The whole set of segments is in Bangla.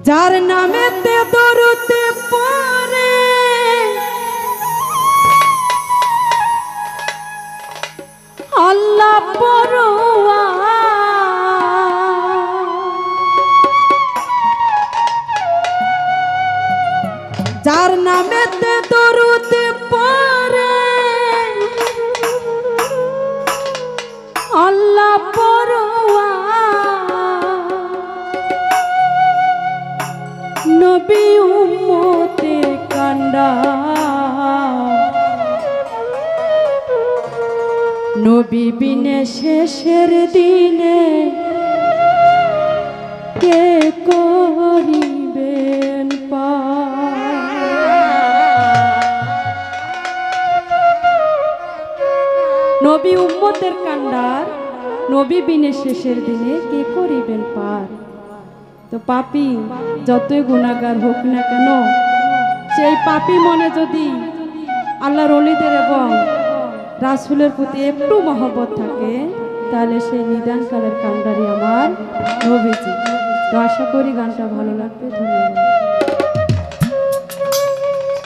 যার নামেতে দরুতে পড়ে আল্লাহ পরোয়া, যার নামেতে দরুতে পড়ে আল্লাহ পরোয়া, নবী উম্মতের কান্ডার, নবী বিনে শেষের দিনে কে করিবেন নবী উম্মতের কান্ডার, নবী বিনে শেষের দিনে কে করিবেন পার। তো পাপী যতই গুনাহগার হোক না কেন, সেই পাপী মনে যদি আল্লাহর ওলিদের এবং রাসূলের প্রতি একটু মহব্বত থাকে, তাহলে সেই নিদানকালের কান্ডারি আমার নবীজি। তো আশা করি গানটা ভালো লাগবে। ধন্যবাদ।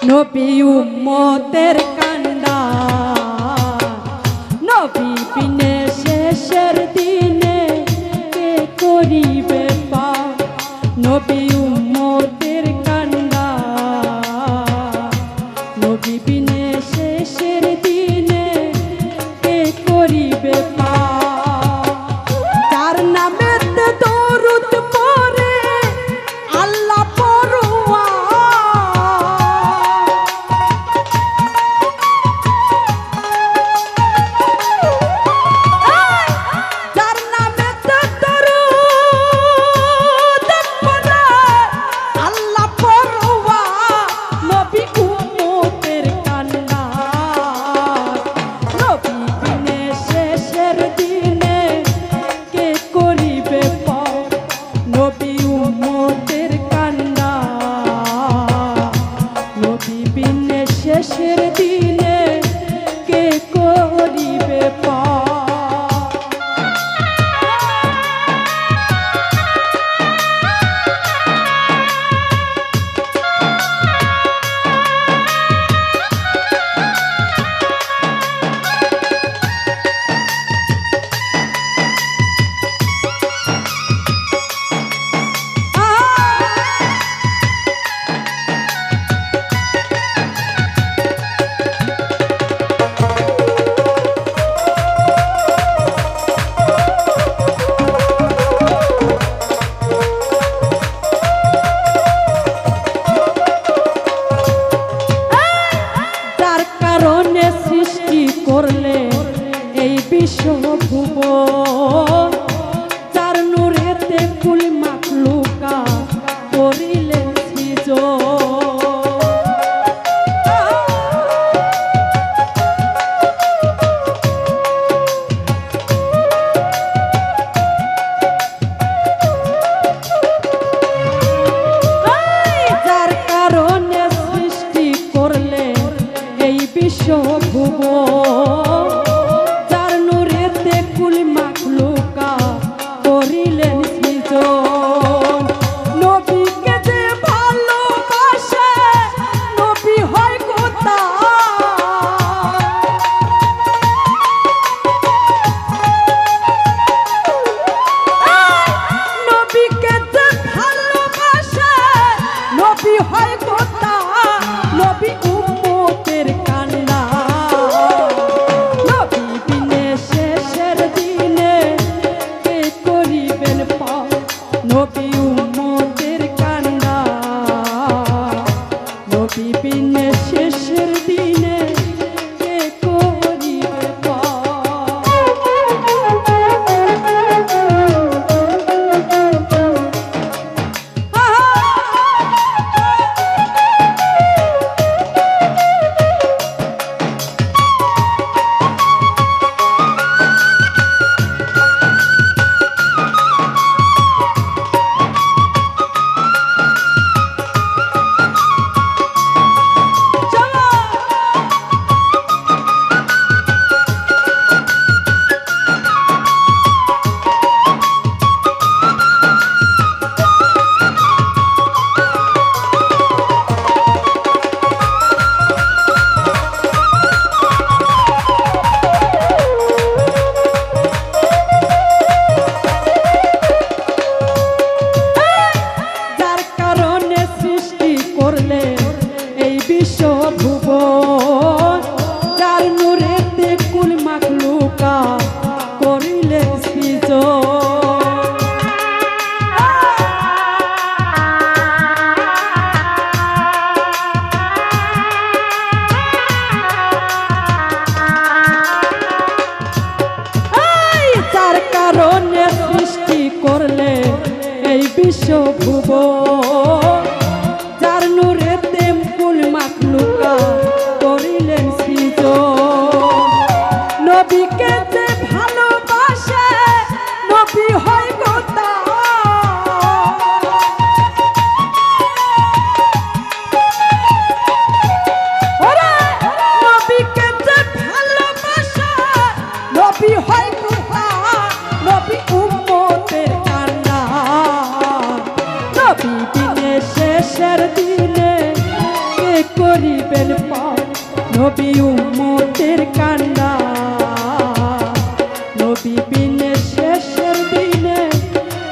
নবী উম্মতের কান্ডার, নবী বিনে শেষের দিনে কে করিবে পার। নবী উম্মতের কান্ডার, নবী বিনে শেষের দিনে কে করিবে পার। যার নামেতে দরুদ পড়ে আল্লাহ পরোয়া, যার নামেতে দরুদ পড়ে আল্লাহ পরোয়া, নবী উম্মতের কান্ডার, নবী বিনে শেষের দিনে কে করিবে পার। নবী উম্মতের কান্ডার, নবী বিনে শেষের দিনে কে করিবে পার। যার কারণে সৃষ্টি করলে এই বিশ্বভুবন, যার নূরেতে কুল মাখলুকা করিলেন সৃজন। যার কারণে সৃষ্টি করলে এই বিশ্বভুবন, যার নূরেতে কুল মাখলুকা করিলেন সৃজন। নবীকে যে ভালোবাসে নবী হয় খোদা, নবীকে যে ভালোবাসে নবী হয় খোদা। নবী উম্মতের কান্ডার, নবী বিনে শেষের দিনে কে করিবেন পার। নবী উম্মতের কান্ডার, নবী বিনে শেষের দিনে কে করিবে পার। বিশ্বভুব যার নূরে তেমকুল মাখলুকা করিলেন সৃজন নবীকে যে ভালোবাসে নবী হয় গোতা নবীকে যে ভালোবাসে নবী হয় গোতা নবী উম্মতের কান্ডার নবী বিনে শেষের দিনে কে করিবেন পার নবী উম্মতের কান্ডার নবী বিনে শেষের দিনে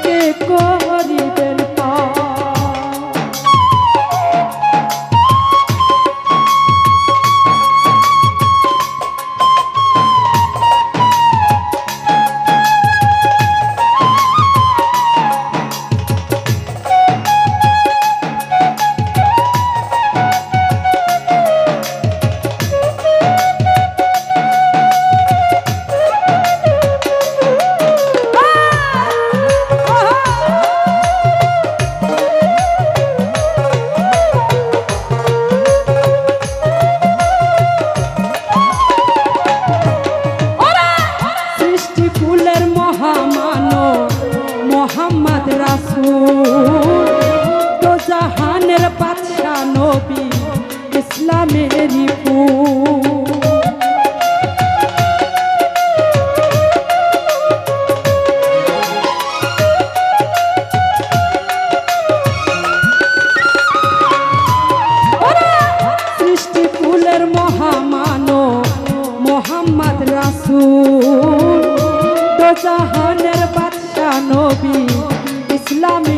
কে করিবেন পার মোহাম্মদ রাসূল তো জাহানের বাদশা নবী ইসলামের ফুল সৃষ্টি ফুলের মহামানব মোহাম্মদ রাসূল তো জাহানের বাদশা নবী ইসলামে